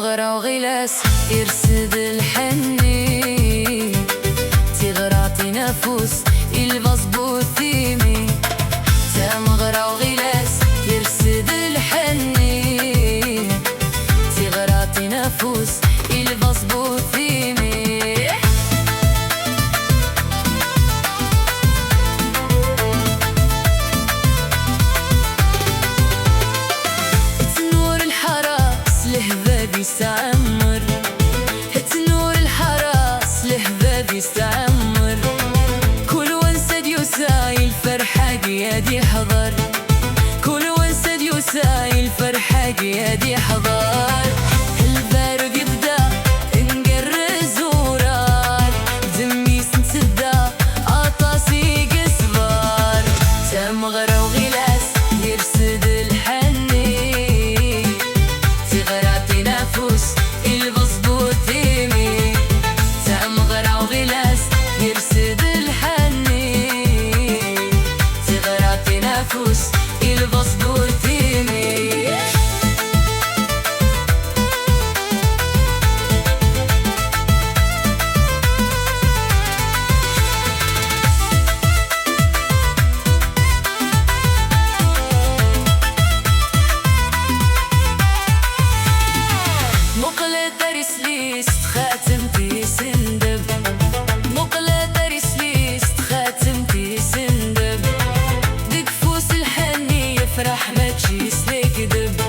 تمغرى وغلاس يرسد الحني، تغرى نفوس المظبوط ثيمي. تمغرى وغلاس يرسد الحني، تغرى نفوس المظبوط ثيمي. يستعمر تنور الحراس له باب يستعمر، كل ونسد يساي الفرحة قياد يحضر، كل ونسد يساي الفرحة قياد يحضر. البارق يبدا نقرز ورار، دمي سنسدا عطاسي قصبار. تمغرى وغلاس يرسد الحني، تغرى نفوس المظبوط ثيمي. تمغرى وغلاس يرسد الحني، تغرى نفوس المظبوط ثيمي. خاتمتي سندب، مقلة رسليست خاتمتي سندب، دقفوس الحني يفرح ما تشيس لكدب،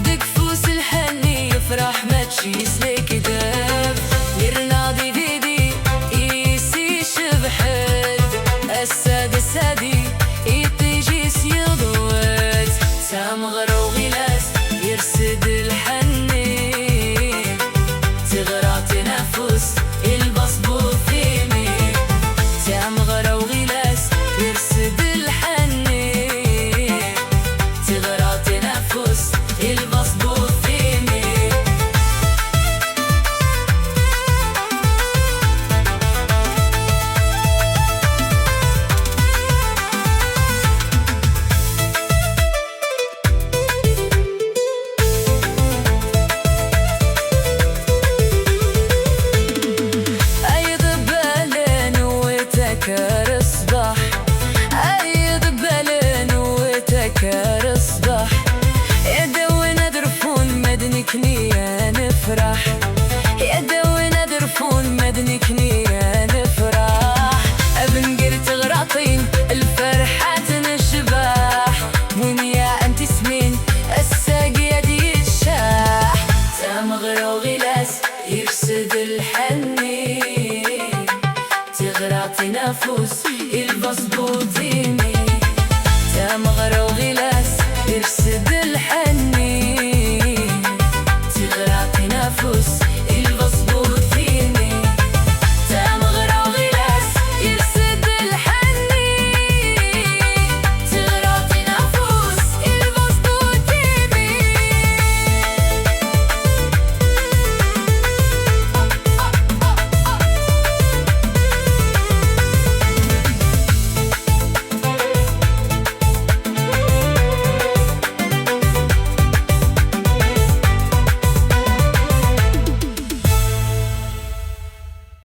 دقفوس الحني يفرح ما تشيس لكدب. يرناضي ديدي يسي شبحد، الساد السادي يتجيس يضوت. تمغرى وغلاس يرسد الحني، تغرى تنفس المظبوط ثيمي. تمغرى وغلاس يرسد الحني، تغرى تنفس المظبوط ثيمي. تكر الصباح أيد بالين وتكر الصباح، يدوي ندرفون مدنكني نفرح، يدوي ندرفون مدنكني نفرح. أبنقر تغرطين الفرحة نشباح، منيا أنت سمين الساقية دي الشاح. تمغرى وغلاس يرسد الحني، تغرى تنفس